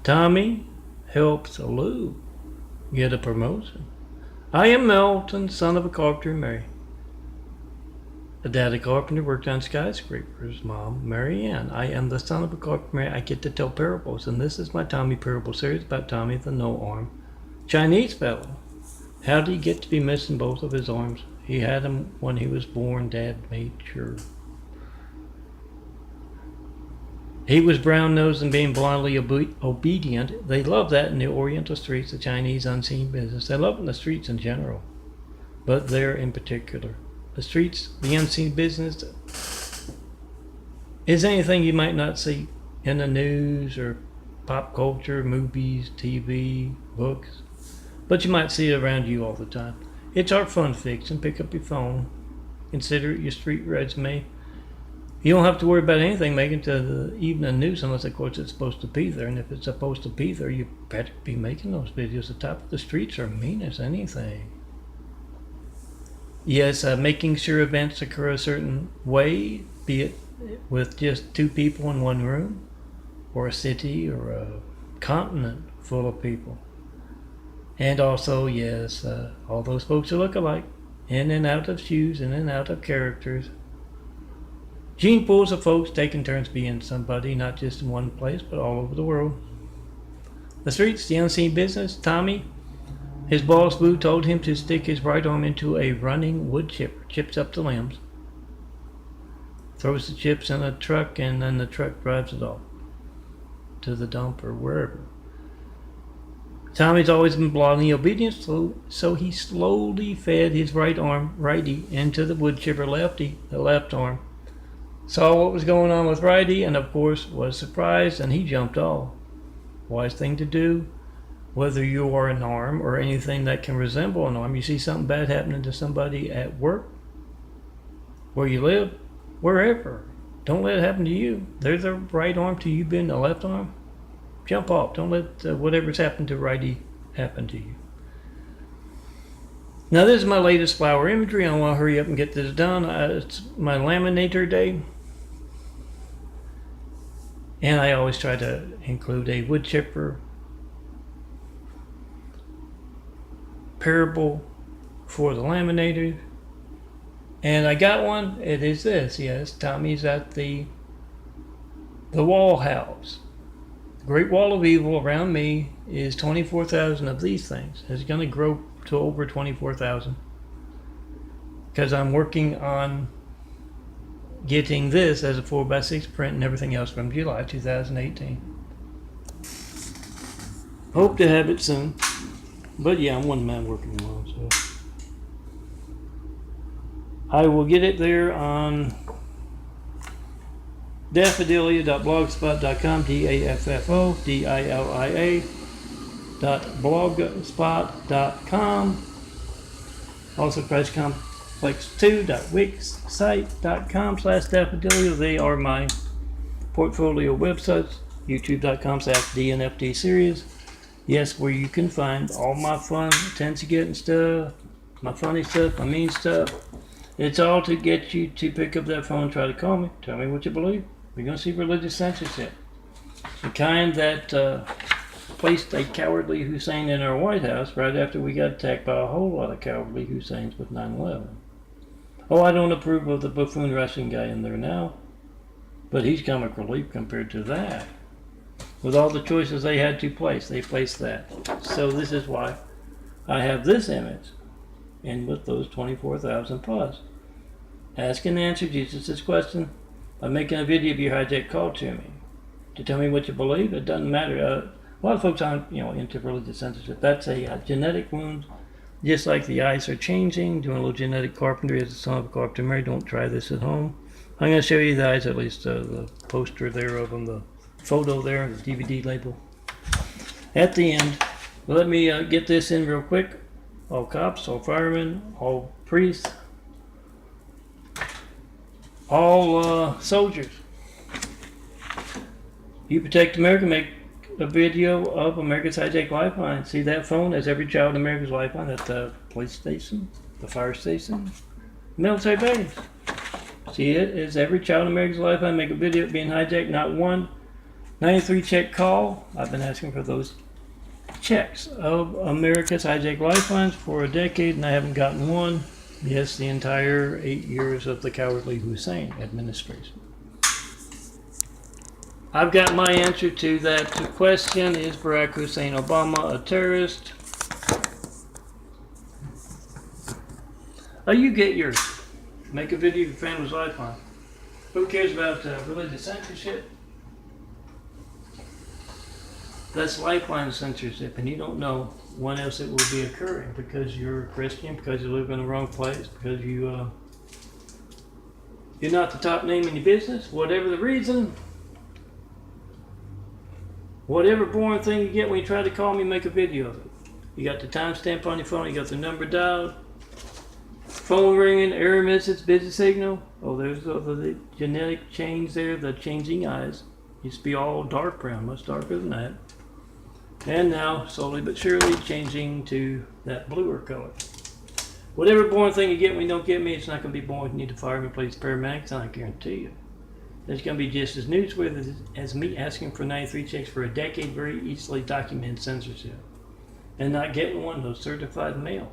Tommy helps Lou get a promotion. I am Melton, son of a carpenter and Mary. A daddy carpenter worked on skyscrapers. Mom, Mary Ann. I am the son of a carpenter, Mary. I get to tell parables, and this is my Tommy parable series about Tommy the no-arm Chinese fellow. How did he get to be missing both of his arms? He had them when he was born. Dad made sure. He was brown-nosed and being blindly obedient. They love that in the Oriental streets, the Chinese unseen business. They love it in the streets in general, but there in particular. The streets, the unseen business, is anything you might not see in the news or pop culture, movies, TV, books, but you might see it around you all the time. It's our fun fiction. Pick up your phone, consider it your street resume. You don't have to worry about anything making to the evening news unless, of course, it's supposed to be there. And if it's supposed to be there, you better be making those videos. The top of the streets are mean as anything. Yes, making sure events occur a certain way, be it with just two people in one room, or a city or a continent full of people. And also, yes, all those folks who look alike, in and out of shoes, in and out of characters. Gene pools of folks taking turns being somebody, not just in one place, but all over the world. The streets, the unseen business. Tommy, his boss Boo told him to stick his right arm into a running wood chipper, chips up the limbs, throws the chips in a truck, and then the truck drives it off to the dump or wherever. Tommy's always been blindly obedient, so he slowly fed his right arm, righty, into the wood chipper, lefty, the left arm. Saw what was going on with righty, and of course was surprised, and he jumped off. Wise thing to do, whether you are an arm or anything that can resemble an arm. You see something bad happening to somebody at work, where you live, wherever. Don't let it happen to you. They're the right arm to you being the left arm. Jump off. Don't let whatever's happened to righty happen to you. Now this is my latest flower imagery. I want to hurry up and get this done. It's my laminator day. And I always try to include a wood chipper parable for the laminator. And I got one. It is this. Yes, Tommy's at the wall house. The Great Wall of Evil around me is 24,000 of these things. It's going to grow to over 24,000. Because I'm working on getting this as a 4x6 print and everything else from July 2018. Hope to have it soon. But yeah, I'm one man working alone, so I will get it there on daffodilia.blogspot.com, daffodilia.blogspot.com. Also ChristComplex2.wixsite.com/daffodilia. They are my portfolio websites. YouTube.com/DNFD series. Yes, where you can find all my fun, attention getting stuff, my funny stuff, my mean stuff. It's all to get you to pick up that phone and try to call me. Tell me what you believe. We're going to see religious censorship. The kind that placed a cowardly Hussein in our White House right after we got attacked by a whole lot of cowardly Husseins with 9/11. Oh, I don't approve of the buffoon Russian guy in there now, but he's comic relief compared to that. With all the choices they had to place, they placed that. So this is why I have this image, and with those 24,000 plus. Ask and answer Jesus' question by making a video of your hijack call to me. To tell me what you believe, it doesn't matter. A lot of folks aren't, into religious censorship. That's a genetic wound. Just like the eyes are changing, doing a little genetic carpentry as a son of a carpenter. Mary, don't try this at home. I'm going to show you the eyes, at least the poster there of them, the photo there, the DVD label at the end. Let me get this in real quick. All cops, all firemen, all priests, all soldiers. You protect America. Make a video of America's Hijacked Lifeline. See that phone? That's every child in America's lifeline at the police station, the fire station, military base. See it? It's every child in America's lifeline. Make a video of being hijacked. Not one 93 check call. I've been asking for those checks of America's hijacked lifelines for a decade, and I haven't gotten one. Yes, the entire 8 years of the cowardly Hussein administration. I've got my answer to that question. Is Barack Hussein Obama a terrorist? Oh, you get yours. Make a video of your family's lifeline. Who cares about religious censorship? That's lifeline censorship, and you don't know when else it will be occurring because you're a Christian, because you live in the wrong place, because you're not the top name in your business, whatever the reason. Whatever boring thing you get when you try to call me, make a video of it. You got the timestamp on your phone, you got the number dialed, phone ringing, error message, busy signal. Oh, there's the genetic change there, the changing eyes. Used to be all dark brown, much darker than that. And now, slowly but surely, changing to that bluer color. Whatever boring thing you get when you don't get me, it's not going to be boring. You need to fire me, please, paramedics, and I guarantee you. It's going to be just as newsworthy as me asking for 93 checks for a decade, very easily documented censorship. And not getting one, those certified mail.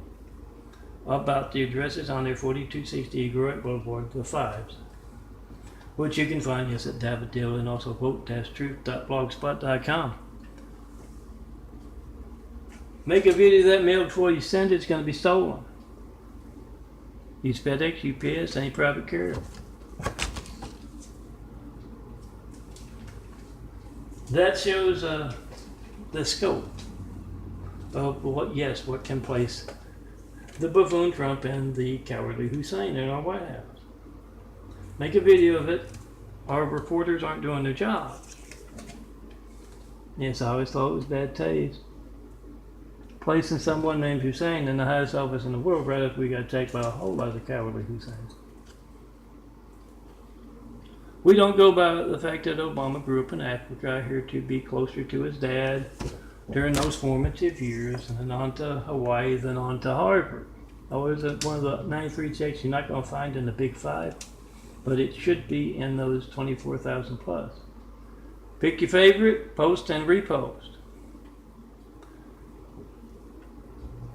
About the addresses on their 4260 Groet Boulevard, the fives. Which you can find, yes, at Daviddale and also quote-truth.blogspot.com. Make a video of that mail before you send it, it's going to be stolen. Use FedEx, UPS, any private carrier. That shows the scope of what can place the buffoon Trump and the cowardly Hussein in our White House. Make a video of it. Our reporters aren't doing their job. Yes, I always thought it was bad taste. Placing someone named Hussein in the highest office in the world right after we got attacked by a whole lot of cowardly Husseins. We don't go by the fact that Obama grew up in Africa, here to be closer to his dad during those formative years, and on to Hawaii, then on to Harvard. Always one of the 93 checks you're not going to find in the Big Five, but it should be in those 24,000 plus. Pick your favorite, post and repost.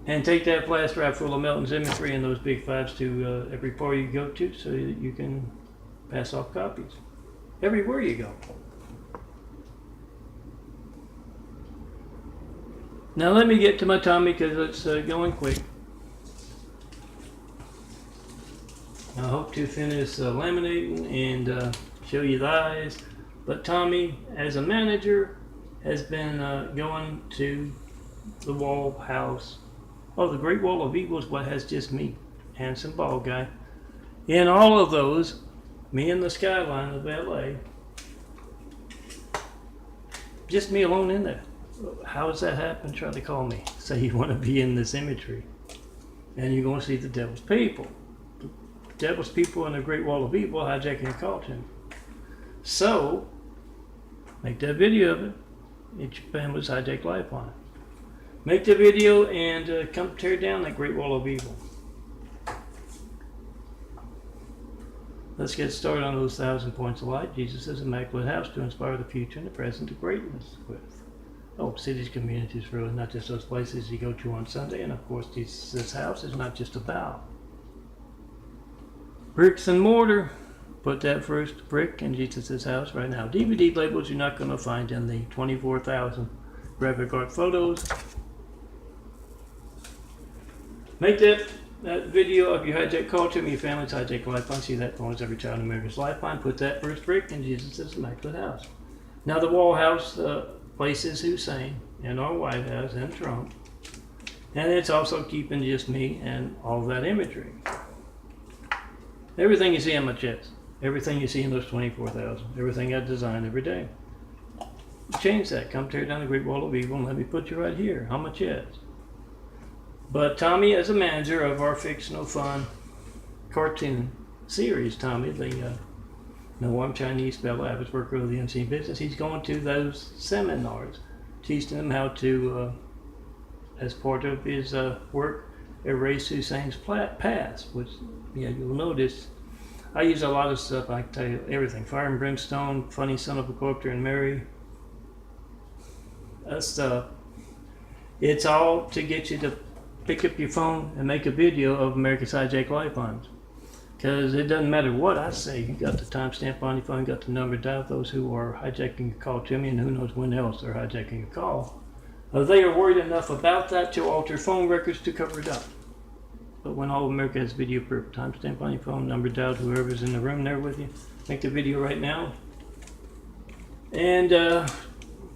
And take that flash drive full of Melton's imagery and those Big Fives to every party you go to so that you can pass off copies everywhere you go. Now let me get to my Tami because it's going quick. I hope to finish laminating and show you the eyes. But Tami, as a manager, has been going to the wall house. Oh, the Great Wall of Evil is what has just me, handsome bald guy. In all of those, me and the skyline of LA, just me alone in there. How does that happen? Try to call me. Say you want to be in this imagery. And you're going to see the devil's people. The devil's people in the Great Wall of Evil hijacking a cartoon. So, make that video of it. It's your family's hijacked life on it. Make the video and come tear down that Great Wall of Evil. Let's get started on those 1,000 points of light Jesus' immaculate house to inspire the future and the present to greatness with. Oh, cities, communities, really, not just those places you go to on Sunday. And of course, Jesus' house is not just about bricks and mortar. Put that first brick in Jesus' house right now. DVD labels you're not going to find in the 24,000 graphic art photos. Make that video of your hijack culture and your family's hijack lifeline. See that owns every child in America's lifeline. Put that first brick in Jesus' immaculate house. Now the wall house places Hussein and our White House and Trump. And it's also keeping just me and all that imagery. Everything you see on my chest. Everything you see in those 24,000. Everything I design every day. Change that. Come tear down the Great Wall of Evil and let me put you right here on my chest. But Tami, as a manager of our fictional fun cartoon series, Tami, the No I'm Chinese fellow, average worker of the unseen business, he's going to those seminars, teaching them how to, as part of his work, erase Hussein's past, which you'll notice. I use a lot of stuff, I can tell you everything. Fire and Brimstone, Funny Son of a Corpter and Mary, That's it's all to get you to pick up your phone and make a video of America's Hijacked Lifelines. Because it doesn't matter what I say, you got the timestamp on your phone, you got the number dial those who are hijacking a call to me, and who knows when else they're hijacking a call. They are worried enough about that to alter phone records to cover it up. But when all America has video proof, timestamp on your phone, number dialed, whoever's in the room there with you, make the video right now. And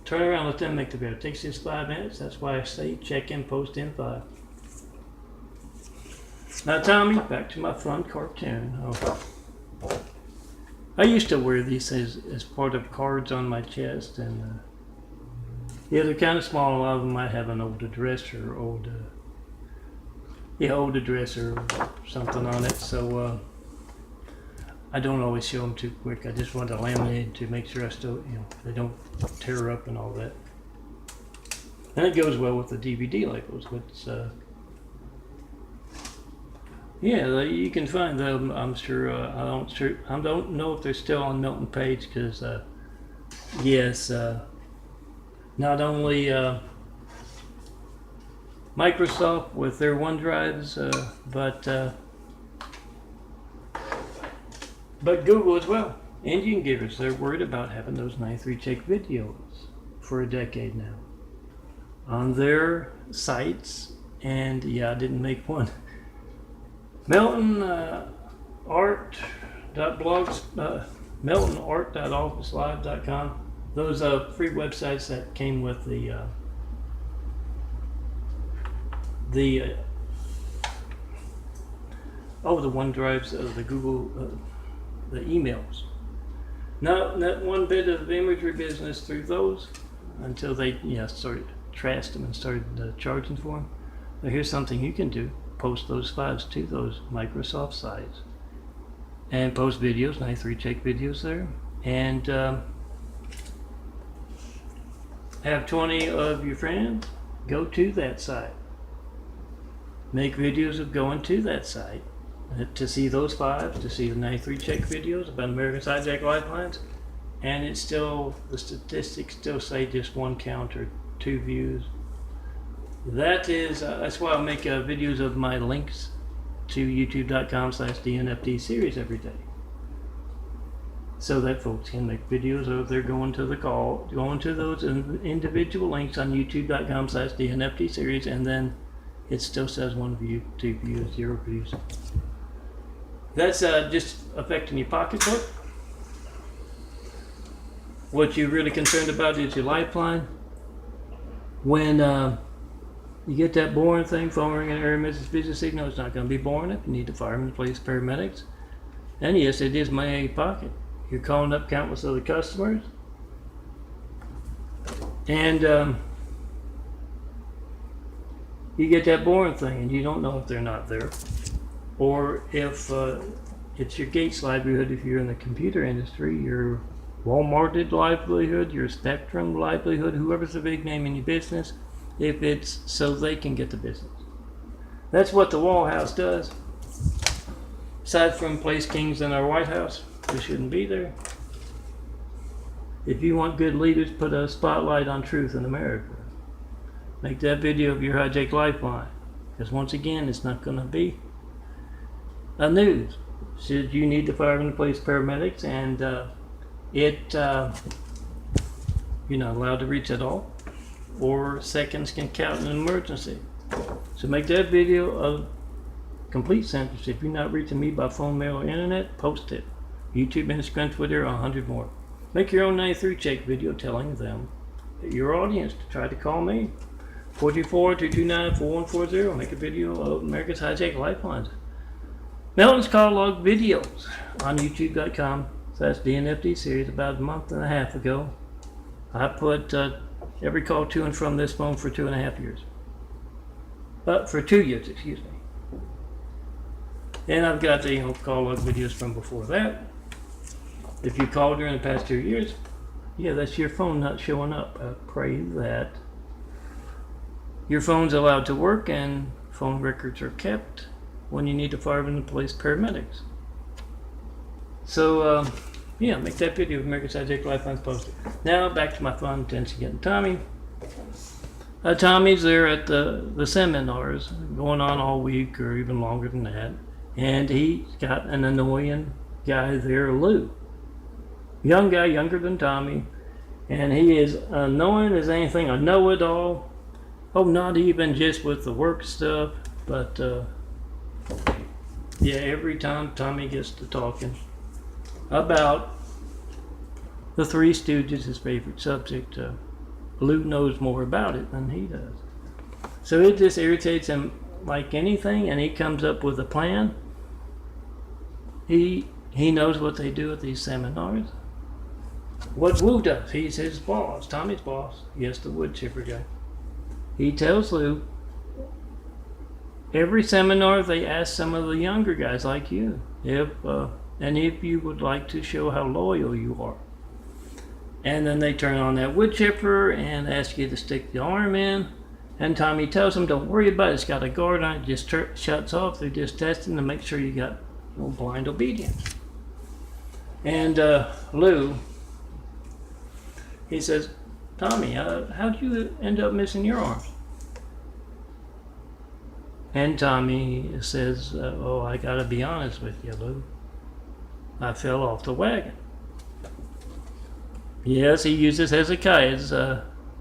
turn around, let them make the video. It takes just 5 minutes. That's why I say check in, post in 5. Now, Tommy, back to my fun cartoon. Oh. I used to wear these as part of cards on my chest, and yeah, they're kind of small. A lot of them might have an old address or old address or something on it. So I don't always show them too quick. I just want to laminate to make sure I still, they don't tear up and all that. And it goes well with the DVD labels, which. Yeah, you can find them. I'm sure. I don't know if they're still on Milton Page because, yes, not only Microsoft with their OneDrives, but Google as well. And you can give us. They're worried about having those 93 check videos for a decade now on their sites. And yeah, I didn't make one. meltonart.officelive.com. Those free websites that came with the OneDrives of the Google, the emails. Not one bit of imagery business through those until they started trashed them and started charging for them. But here's something you can do. Post those files to those Microsoft sites and post videos, 93 check videos there, and have 20 of your friends go to that site. Make videos of going to that site to see those files, to see the 93 check videos about America's Hijacked Lifelines, and it's still, the statistics still say just 1 count or 2 views. That's why I make videos of my links to youtube.com/DNFD series every day. So that folks can make videos of they're going to the call, going to those individual links on youtube.com/DNFD series, and then it still says 1 view, 2 views, 0 views. That's just affecting your pocketbook. What you're really concerned about is your lifeline. When you get that boring thing, phone ringing, error message, busy signal, it's not going to be boring if you need to fire and place paramedics. And yes, it is money in your pocket. You're calling up countless other customers. And you get that boring thing and you don't know if they're not there. Or if it's your Gates livelihood, if you're in the computer industry, your Walmarted livelihood, your Spectrum livelihood, whoever's the big name in your business, if it's so they can get the business. That's what the Wall House does. Aside from place kings in our White House, who shouldn't be there. If you want good leaders, put a spotlight on truth in America. Make that video of your hijacked lifeline. Because once again, it's not going to be a news. Should you need to fire and place paramedics and you're not allowed to reach at all, or seconds can count in an emergency. So make that video of complete censorship. If you're not reaching me by phone, mail, or internet, post it. YouTube, Instagram, Twitter, 100 more. Make your own 93 check video telling them, your audience, to try to call me. 424-229-4140. Make a video of America's Hijacked Lifelines. Melton's call log videos on youtube.com/DNFD series. About a month and a half ago, I put every call to and from this phone for 2.5 years. For 2 years, excuse me. And I've got the call log videos from before that. If you called during the past 2 years, yeah, that's your phone not showing up. I pray that your phone's allowed to work and phone records are kept when you need to fire and place paramedics. So, yeah, make that video of America's Hijacked Lifelines posted. Now, back to my fun, Tennessee getting Tommy. Tommy's there at the seminars going on all week or even longer than that. And he's got an annoying guy there, Lou. Young guy, younger than Tommy. And he is annoying as anything, a know-it-all. Oh, not even just with the work stuff, but yeah, every time Tommy gets to talking about the Three Stooges, his favorite subject, Lou knows more about it than he does. So it just irritates him like anything, and he comes up with a plan. He knows what they do at these seminars. What Wu does, he's his boss, Tommy's boss. Yes, the wood chipper guy. He tells Lou, every seminar they ask some of the younger guys like you if you would like to show how loyal you are. And then they turn on that wood chipper and ask you to stick the arm in. And Tommy tells them, don't worry about it. It's got a guard on it. Just shuts off. They're just testing to make sure you got blind obedience. And Lou, he says, Tommy, how'd you end up missing your arms? And Tommy says, oh, I got to be honest with you, Lou. I fell off the wagon. Yes, he uses Hezekiah's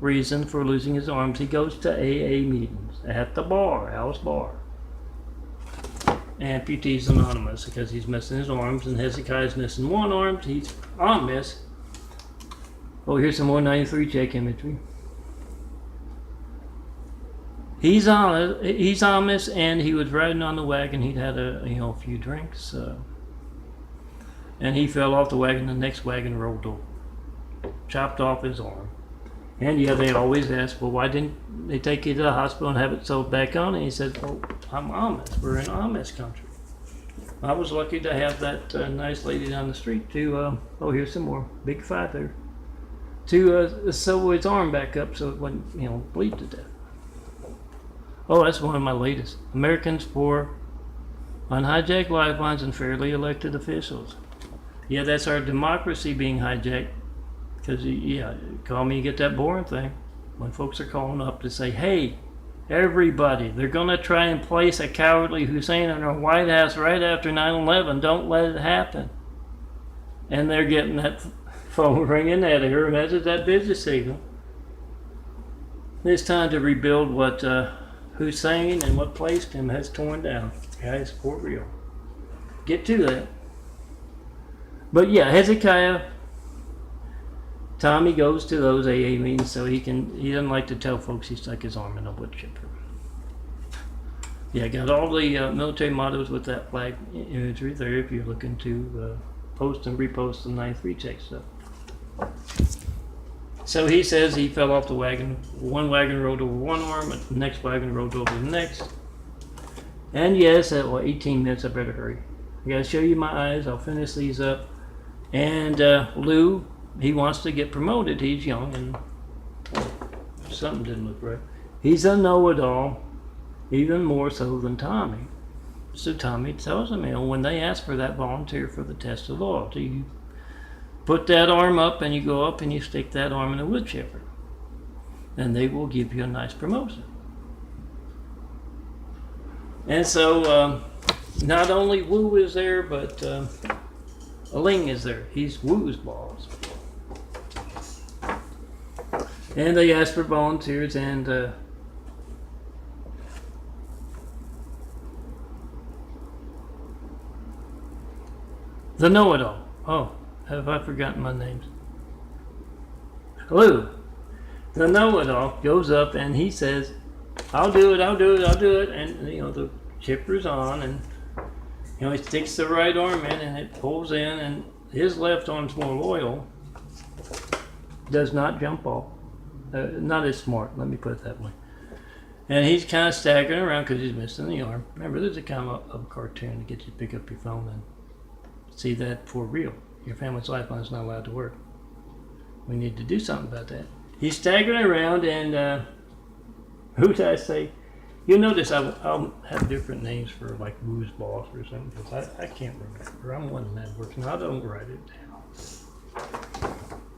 reason for losing his arms. He goes to AA meetings at the bar, Alice Bar. Amputees Anonymous, because he's missing his arms, and Hezekiah's missing one arm. He's on miss. Oh, here's some more 93 check imagery. He's on miss, and he was riding on the wagon. He'd had a few drinks, and he fell off the wagon. The next wagon rolled over. Chopped off his arm. And yeah, they always ask, well, why didn't they take you to the hospital and have it sewed back on? And he said, oh, I'm Amish. We're in Amish country. I was lucky to have that nice lady down the street to, oh, here's some more. Big five there. To sew his arm back up so it wouldn't, bleed to death. Oh, that's one of my latest. Americans for unhijacked lifelines and fairly elected officials. Yeah, that's our democracy being hijacked. Because, yeah, call me, you get that boring thing. When folks are calling up to say, hey, everybody, they're going to try and place a cowardly Hussein in our White House right after 9/11. Don't let it happen. And they're getting that phone ringing at her, and that's that business signal. It's time to rebuild what Hussein and what placed him has torn down. Guys, for real. Get to that. But yeah, Hezekiah, Tommy goes to those AA meetings so he doesn't like to tell folks he stuck his arm in a wood chipper. Yeah, got all the military mottos with that flag imagery there if you're looking to post and repost the 93 check stuff. So he says he fell off the wagon. One wagon rolled over one arm, and the next wagon rolled over the next. And yes, at 18 minutes, I better hurry. I gotta show you my eyes. I'll finish these up. And Lou, he wants to get promoted. He's young and something didn't look right. He's a know-it-all, even more so than Tommy. So Tommy tells him, when they ask for that volunteer for the test of loyalty, you put that arm up and you go up and you stick that arm in a wood chipper. And they will give you a nice promotion. And so not only Wu is there, but Ling is there. He's Wu's boss. And they ask for volunteers, and the know-it-all. Oh, have I forgotten my names? Lou, the know-it-all, goes up and he says, I'll do it. And, the chipper's on, and, he sticks the right arm in and it pulls in, and his left arm's more loyal. Does not jump off. Not as smart, let me put it that way. And he's kind of staggering around because he's missing the arm. Remember, there's a kind of a cartoon to get you to pick up your phone and see that for real. Your family's lifeline is not allowed to work. We need to do something about that. He's staggering around, and who did I say? You'll notice I'll have different names for like Wu's boss or something, because I can't remember. I'm one that works, and I don't write it down.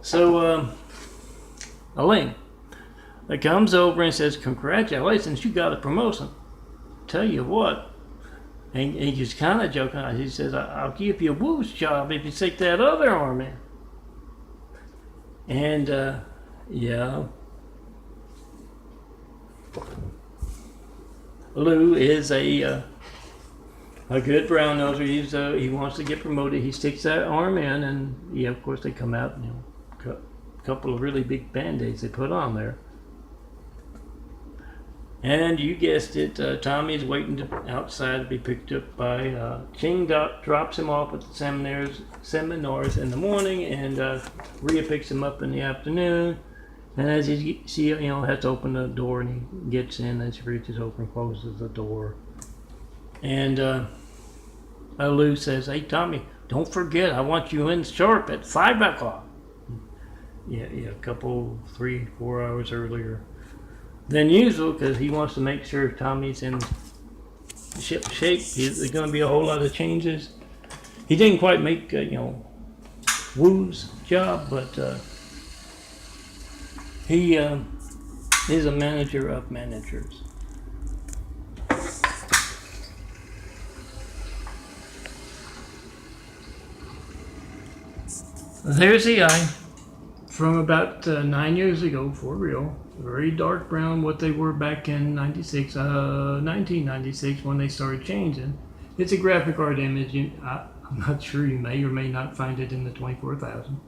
So, Ling. that comes over and says, "Congratulations, you got a promotion. Tell you what." And he just kind of joking. He says, "I'll give you a Woo's job if you take that other arm in." And yeah, Lou is a good brown noser. He wants to get promoted. He sticks that arm in, and yeah, of course they come out. A couple of really big band-aids they put on there. And you guessed it, Tommy's waiting outside to be picked up by Ching. Drops him off at the seminars in the morning, and Rhea picks him up in the afternoon. And as he has to open the door, and he gets in as he reaches over and closes the door. And Lou says, "Hey, Tommy, don't forget, I want you in sharp at 5 o'clock. Yeah, a couple, 3, 4 hours earlier than usual, because he wants to make sure Tommy's in ship shape. There's going to be a whole lot of changes. He didn't quite make Woo's job, but he is a manager of managers. There's the eye from about 9 years ago, for real. Very dark brown, what they were back in 1996 when they started changing. It's a graphic art image. I'm not sure, you may or may not find it in the 24,000.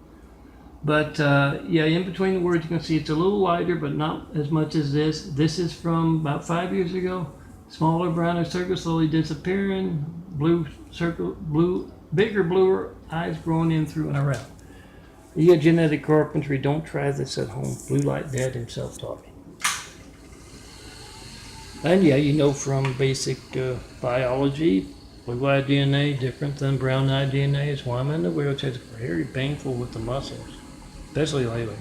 But yeah, in between the words you can see it's a little lighter, but not as much as this. This is from about 5 years ago. Smaller, browner circle slowly disappearing. Blue circle, bigger, bluer eyes growing in through and around. You got genetic carpentry, don't try this at home. Blue Light Dad himself taught me. And yeah, you know from basic biology, blue-eyed DNA different than brown-eyed DNA. It's why I'm in the wheelchair. It's very painful with the muscles, especially lately.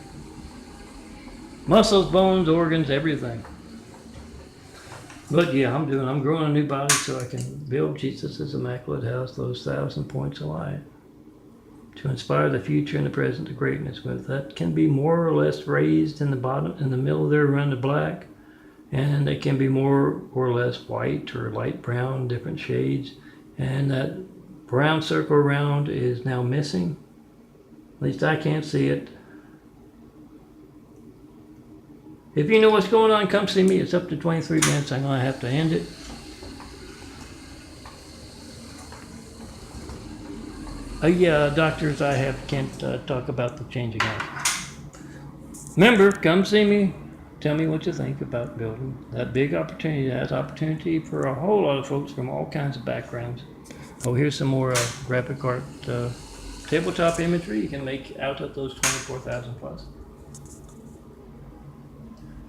Muscles, bones, organs, everything. But yeah, I'm growing a new body so I can build Jesus' immaculate house, those 1,000 points of light, to inspire the future and the present to greatness with. That can be more or less raised in the bottom, in the middle there around the black, and it can be more or less white or light brown, different shades. And that brown circle around is now missing. At least I can't see it. If you know what's going on, come see me. It's up to 23 minutes. I'm going to have to end it. Yeah, doctors I can't talk about the changing eyes. Remember, come see me. Tell me what you think about building that big opportunity. That's opportunity for a whole lot of folks from all kinds of backgrounds. Oh, here's some more graphic art tabletop imagery you can make out of those 24,000 plus.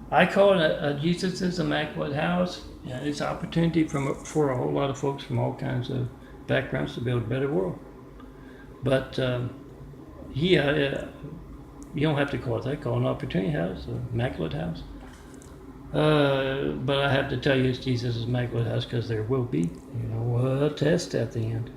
I call it a Jesus' immaculate house. Yeah, it's opportunity for a whole lot of folks from all kinds of backgrounds to build a better world. But yeah, you don't have to call it that. Call it an opportunity house, an immaculate house. But I have to tell you it's Jesus' immaculate house because there will be, a test at the end.